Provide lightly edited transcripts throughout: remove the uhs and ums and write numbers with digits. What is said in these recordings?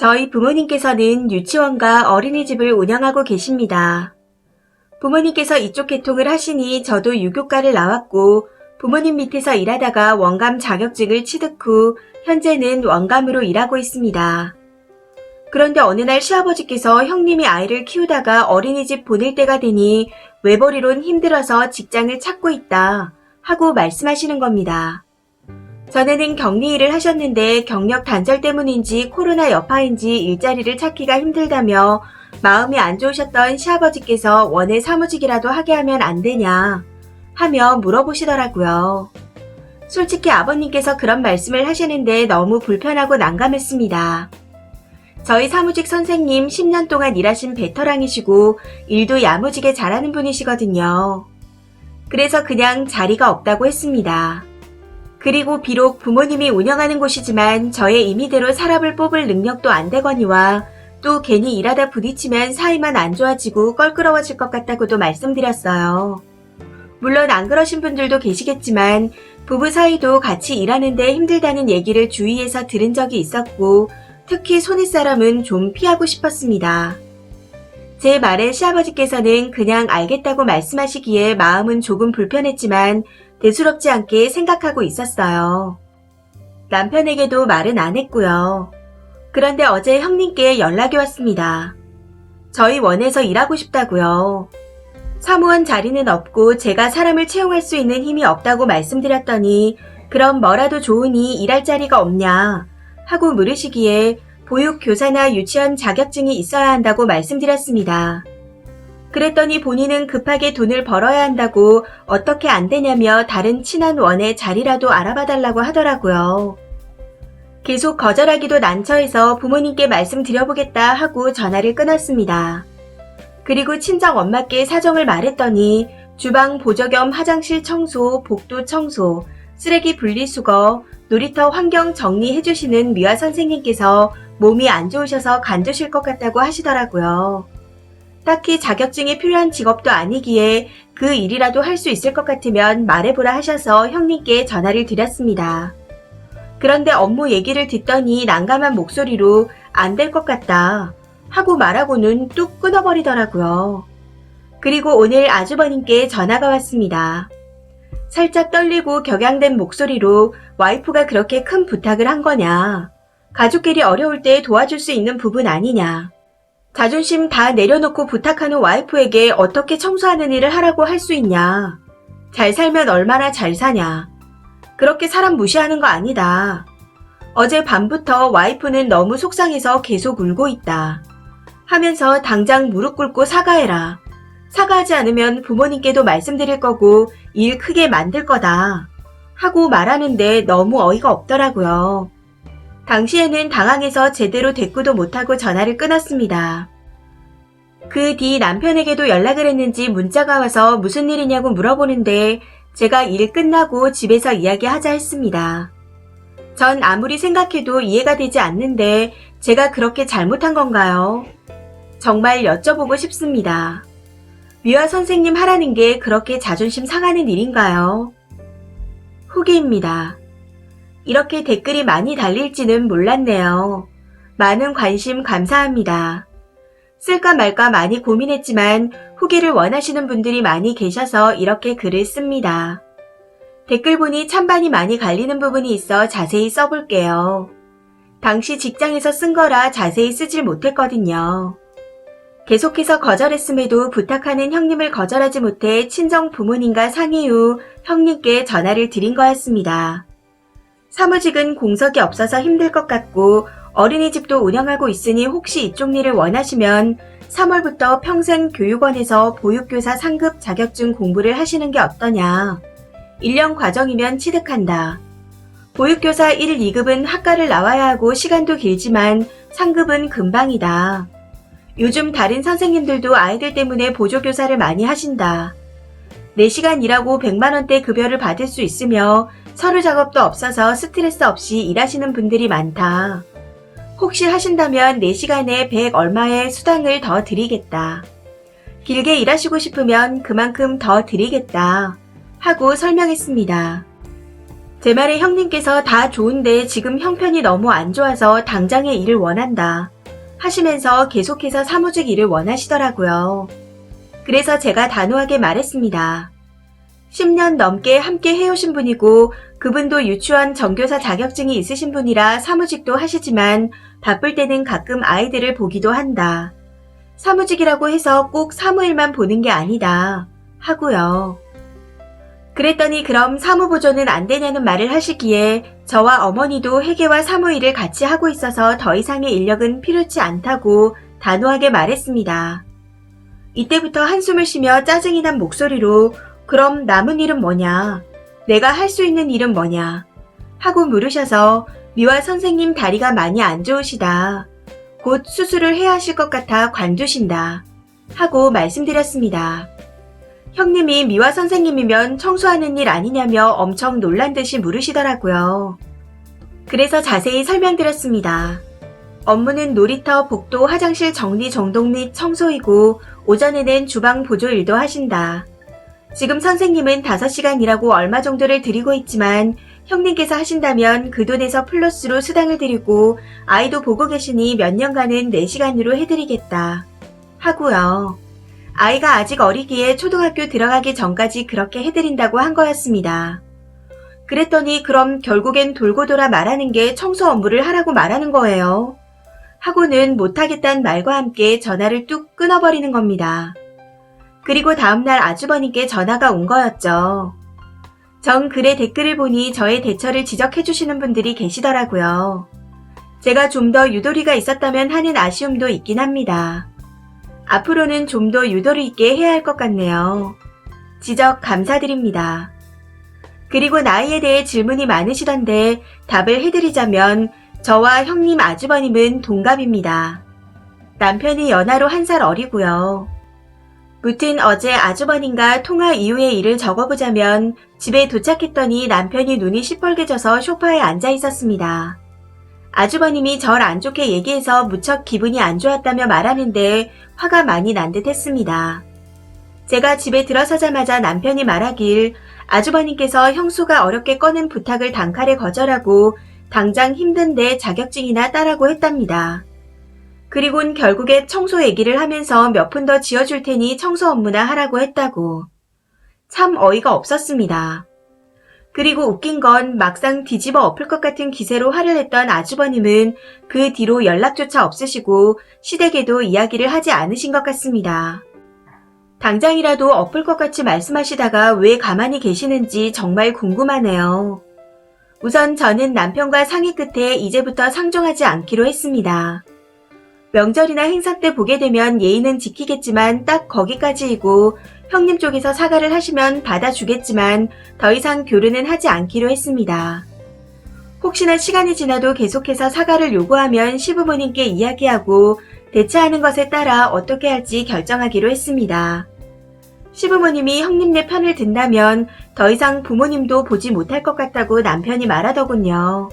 저희 부모님께서는 유치원과 어린이집을 운영하고 계십니다. 부모님께서 이쪽 계통을 하시니 저도 유교과를 나왔고 부모님 밑에서 일하다가 원감 자격증을 취득 후 현재는 원감으로 일하고 있습니다. 그런데 어느 날 시아버지께서 형님이 아이를 키우다가 어린이집 보낼 때가 되니 외벌이론 힘들어서 직장을 찾고 있다 하고 말씀하시는 겁니다. 전에는 격리 일을 하셨는데 경력 단절 때문인지 코로나 여파인지 일자리를 찾기가 힘들다며 마음이 안 좋으셨던 시아버지께서 원해 사무직이라도 하게 하면 안 되냐 하며 물어보시더라고요. 솔직히 아버님께서 그런 말씀을 하시는데 너무 불편하고 난감했습니다. 저희 사무직 선생님 10년 동안 일하신 베테랑이시고 일도 야무지게 잘하는 분이시거든요. 그래서 그냥 자리가 없다고 했습니다. 그리고 비록 부모님이 운영하는 곳이지만 저의 임의대로 사람을 뽑을 능력도 안 되거니와 또 괜히 일하다 부딪히면 사이만 안 좋아지고 껄끄러워질 것 같다고도 말씀드렸어요. 물론 안 그러신 분들도 계시겠지만 부부 사이도 같이 일하는데 힘들다는 얘기를 주위에서 들은 적이 있었고 특히 손윗사람은 좀 피하고 싶었습니다. 제 말에 시아버지께서는 그냥 알겠다고 말씀하시기에 마음은 조금 불편했지만 대수롭지 않게 생각하고 있었어요. 남편에게도 말은 안 했고요. 그런데 어제 형님께 연락이 왔습니다. 저희 원에서 일하고 싶다고요. 사무원 자리는 없고 제가 사람을 채용할 수 있는 힘이 없다고 말씀드렸더니 그럼 뭐라도 좋으니 일할 자리가 없냐 하고 물으시기에 보육교사나 유치원 자격증이 있어야 한다고 말씀드렸습니다. 그랬더니 본인은 급하게 돈을 벌어야 한다고 어떻게 안 되냐며 다른 친한 원에 자리라도 알아봐 달라고 하더라고요. 계속 거절하기도 난처해서 부모님께 말씀드려보겠다 하고 전화를 끊었습니다. 그리고 친정 엄마께 사정을 말했더니 주방 보조 겸 화장실 청소, 복도 청소, 쓰레기 분리수거, 놀이터 환경 정리해주시는 미화 선생님께서 몸이 안 좋으셔서 간두실 것 같다고 하시더라고요. 딱히 자격증이 필요한 직업도 아니기에 그 일이라도 할 수 있을 것 같으면 말해보라 하셔서 형님께 전화를 드렸습니다. 그런데 업무 얘기를 듣더니 난감한 목소리로 안 될 것 같다 하고 말하고는 뚝 끊어버리더라고요. 그리고 오늘 아주버님께 전화가 왔습니다. 살짝 떨리고 격양된 목소리로 와이프가 그렇게 큰 부탁을 한 거냐. 가족끼리 어려울 때 도와줄 수 있는 부분 아니냐. 자존심 다 내려놓고 부탁하는 와이프에게 어떻게 청소하는 일을 하라고 할 수 있냐. 잘 살면 얼마나 잘 사냐. 그렇게 사람 무시하는 거 아니다. 어제 밤부터 와이프는 너무 속상해서 계속 울고 있다. 하면서 당장 무릎 꿇고 사과해라. 사과하지 않으면 부모님께도 말씀드릴 거고 일 크게 만들 거다. 하고 말하는데 너무 어이가 없더라고요. 당시에는 당황해서 제대로 대꾸도 못하고 전화를 끊었습니다. 그 뒤 남편에게도 연락을 했는지 문자가 와서 무슨 일이냐고 물어보는데 제가 일 끝나고 집에서 이야기하자 했습니다. 전 아무리 생각해도 이해가 되지 않는데 제가 그렇게 잘못한 건가요? 정말 여쭤보고 싶습니다. 미화 선생님 하라는 게 그렇게 자존심 상하는 일인가요? 후기입니다. 이렇게 댓글이 많이 달릴지는 몰랐네요. 많은 관심 감사합니다. 쓸까 말까 많이 고민했지만 후기를 원하시는 분들이 많이 계셔서 이렇게 글을 씁니다. 댓글 보니 찬반이 많이 갈리는 부분이 있어 자세히 써볼게요. 당시 직장에서 쓴 거라 자세히 쓰질 못했거든요. 계속해서 거절했음에도 부탁하는 형님을 거절하지 못해 친정 부모님과 상의 후 형님께 전화를 드린 거였습니다. 사무직은 공석이 없어서 힘들 것 같고 어린이집도 운영하고 있으니 혹시 이쪽 일을 원하시면 3월부터 평생교육원에서 보육교사 상급 자격증 공부를 하시는 게 어떠냐. 1년 과정이면 취득한다. 보육교사 1, 2급은 학과를 나와야 하고 시간도 길지만 상급은 금방이다. 요즘 다른 선생님들도 아이들 때문에 보조교사를 많이 하신다. 4시간 일하고 100만원대 급여를 받을 수 있으며 서류 작업도 없어서 스트레스 없이 일하시는 분들이 많다. 혹시 하신다면 4시간에 100 얼마의 수당을 더 드리겠다. 길게 일하시고 싶으면 그만큼 더 드리겠다. 하고 설명했습니다. 제 말에 형님께서 다 좋은데 지금 형편이 너무 안 좋아서 당장의 일을 원한다 하시면서 계속해서 사무직 일을 원하시더라고요. 그래서 제가 단호하게 말했습니다. 10년 넘게 함께 해오신 분이고 그분도 유치원 전교사 자격증이 있으신 분이라 사무직도 하시지만 바쁠 때는 가끔 아이들을 보기도 한다. 사무직이라고 해서 꼭 사무일만 보는 게 아니다 하고요. 그랬더니 그럼 사무보조는 안 되냐는 말을 하시기에 저와 어머니도 회계와 사무일을 같이 하고 있어서 더 이상의 인력은 필요치 않다고 단호하게 말했습니다. 이때부터 한숨을 쉬며 짜증이 난 목소리로 그럼 남은 일은 뭐냐? 내가 할 수 있는 일은 뭐냐? 하고 물으셔서 미화 선생님 다리가 많이 안 좋으시다. 곧 수술을 해야 하실 것 같아 관두신다. 하고 말씀드렸습니다. 형님이 미화 선생님이면 청소하는 일 아니냐며 엄청 놀란 듯이 물으시더라고요. 그래서 자세히 설명드렸습니다. 업무는 놀이터, 복도, 화장실 정리 정돈 및 청소이고 오전에는 주방 보조 일도 하신다. 지금 선생님은 5시간 일하고 얼마 정도를 드리고 있지만 형님께서 하신다면 그 돈에서 플러스로 수당을 드리고 아이도 보고 계시니 몇 년간은 4시간으로 해드리겠다. 하고요. 아이가 아직 어리기에 초등학교 들어가기 전까지 그렇게 해드린다고 한 거였습니다. 그랬더니 그럼 결국엔 돌고 돌아 말하는 게 청소 업무를 하라고 말하는 거예요. 하고는 못하겠다는 말과 함께 전화를 뚝 끊어버리는 겁니다. 그리고 다음날 아주버님께 전화가 온 거였죠. 정 글의 댓글을 보니 저의 대처를 지적해주시는 분들이 계시더라고요. 제가 좀 더 유도리가 있었다면 하는 아쉬움도 있긴 합니다. 앞으로는 좀 더 유도리 있게 해야 할 것 같네요. 지적 감사드립니다. 그리고 나이에 대해 질문이 많으시던데 답을 해드리자면 저와 형님 아주버님은 동갑입니다. 남편이 연하로 1살 어리고요. 무튼 어제 아주버님과 통화 이후의 일을 적어보자면 집에 도착했더니 남편이 눈이 시뻘개져서 소파에 앉아 있었습니다. 아주버님이 절 안 좋게 얘기해서 무척 기분이 안 좋았다며 말하는데 화가 많이 난 듯 했습니다. 제가 집에 들어서자마자 남편이 말하길 아주버님께서 형수가 어렵게 꺼낸 부탁을 단칼에 거절하고 당장 힘든데 자격증이나 따라고 했답니다. 그리곤 결국에 청소 얘기를 하면서 몇 푼 더 지어줄 테니 청소 업무나 하라고 했다고. 참 어이가 없었습니다. 그리고 웃긴 건 막상 뒤집어 엎을 것 같은 기세로 화를 냈던 아주버님은 그 뒤로 연락조차 없으시고 시댁에도 이야기를 하지 않으신 것 같습니다. 당장이라도 엎을 것 같이 말씀하시다가 왜 가만히 계시는지 정말 궁금하네요. 우선 저는 남편과 상의 끝에 이제부터 상종하지 않기로 했습니다. 명절이나 행사 때 보게 되면 예의는 지키겠지만 딱 거기까지이고 형님 쪽에서 사과를 하시면 받아주겠지만 더 이상 교류는 하지 않기로 했습니다. 혹시나 시간이 지나도 계속해서 사과를 요구하면 시부모님께 이야기하고 대처하는 것에 따라 어떻게 할지 결정하기로 했습니다. 시부모님이 형님네 편을 든다면 더 이상 부모님도 보지 못할 것 같다고 남편이 말하더군요.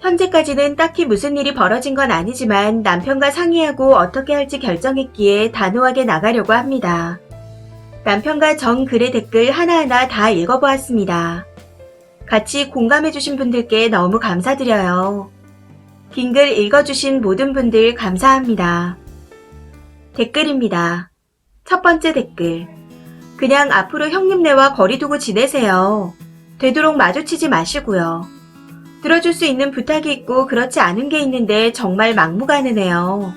현재까지는 딱히 무슨 일이 벌어진 건 아니지만 남편과 상의하고 어떻게 할지 결정했기에 단호하게 나가려고 합니다. 남편과 정 글의 댓글 하나하나 다 읽어보았습니다. 같이 공감해주신 분들께 너무 감사드려요. 긴 글 읽어주신 모든 분들 감사합니다. 댓글입니다. 첫 번째 댓글. 그냥 앞으로 형님네와 거리 두고 지내세요. 되도록 마주치지 마시고요. 들어줄 수 있는 부탁이 있고 그렇지 않은 게 있는데 정말 막무가내네요.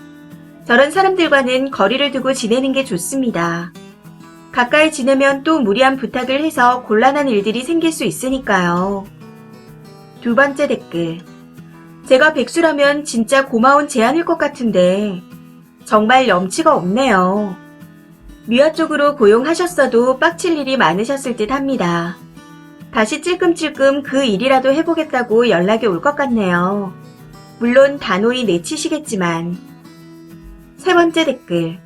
저런 사람들과는 거리를 두고 지내는 게 좋습니다. 가까이 지내면 또 무리한 부탁을 해서 곤란한 일들이 생길 수 있으니까요. 두 번째 댓글. 제가 백수라면 진짜 고마운 제안일 것 같은데 정말 염치가 없네요. 미화 쪽으로 고용하셨어도 빡칠 일이 많으셨을 듯 합니다. 다시 찔끔찔끔 그 일이라도 해보겠다고 연락이 올 것 같네요. 물론 단호히 내치시겠지만. 세 번째 댓글.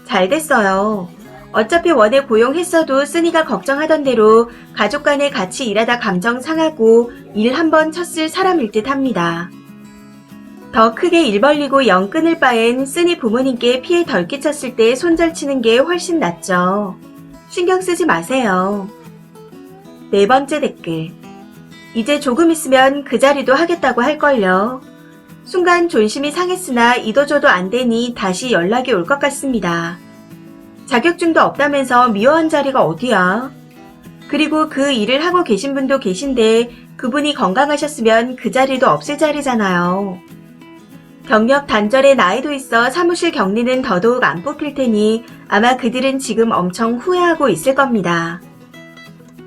잘 됐어요. 어차피 원에 고용했어도 쓰니가 걱정하던 대로 가족 간에 같이 일하다 감정 상하고 일 한번 쳤을 사람일 듯 합니다. 더 크게 일 벌리고 영 끊을 바엔 쓰니 부모님께 피해 덜 끼쳤을 때 손절치는 게 훨씬 낫죠. 신경 쓰지 마세요. 네 번째 댓글. 이제 조금 있으면 그 자리도 하겠다고 할걸요. 순간 존심이 상했으나 이도저도 안 되니 다시 연락이 올 것 같습니다. 자격증도 없다면서 미워한 자리가 어디야? 그리고 그 일을 하고 계신 분도 계신데 그분이 건강하셨으면 그 자리도 없을 자리잖아요. 경력 단절에 나이도 있어 사무실 격리는 더더욱 안 뽑힐 테니 아마 그들은 지금 엄청 후회하고 있을 겁니다.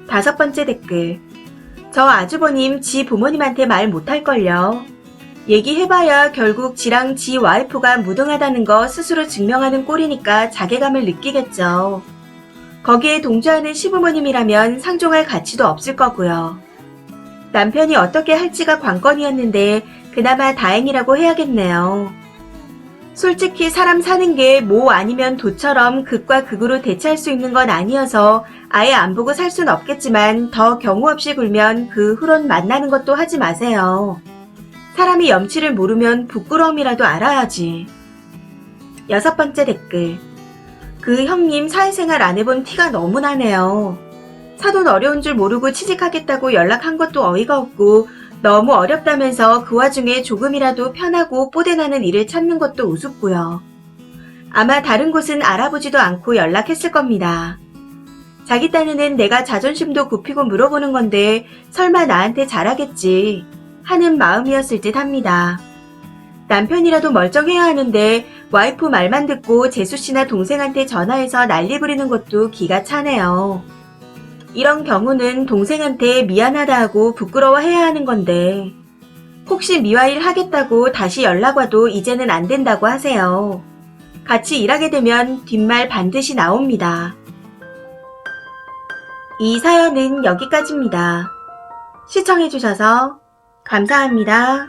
5번째 댓글. 저 아주버님 지 부모님한테 말 못할걸요. 얘기해봐야 결국 지랑 지 와이프가 무등하다는 거 스스로 증명하는 꼴이니까 자괴감을 느끼겠죠. 거기에 동조하는 시부모님이라면 상종할 가치도 없을 거고요. 남편이 어떻게 할지가 관건이었는데 그나마 다행이라고 해야겠네요. 솔직히 사람 사는 게 뭐 아니면 도처럼 극과 극으로 대체할 수 있는 건 아니어서 아예 안 보고 살 순 없겠지만 더 경우 없이 굴면 그 후론 만나는 것도 하지 마세요. 사람이 염치를 모르면 부끄러움이라도 알아야지. 6번째 댓글. 그 형님 사회생활 안 해본 티가 너무 나네요. 사돈 어려운 줄 모르고 취직하겠다고 연락한 것도 어이가 없고 너무 어렵다면서 그 와중에 조금이라도 편하고 뽀대나는 일을 찾는 것도 우습고요. 아마 다른 곳은 알아보지도 않고 연락했을 겁니다. 자기 딴에는 내가 자존심도 굽히고 물어보는 건데 설마 나한테 잘하겠지 하는 마음이었을 듯 합니다. 남편이라도 멀쩡해야 하는데 와이프 말만 듣고 재수씨나 동생한테 전화해서 난리 부리는 것도 기가 차네요. 이런 경우는 동생한테 미안하다 하고 부끄러워해야 하는 건데 혹시 미화일 하겠다고 다시 연락 와도 이제는 안 된다고 하세요. 같이 일하게 되면 뒷말 반드시 나옵니다. 이 사연은 여기까지입니다. 시청해주셔서 감사합니다.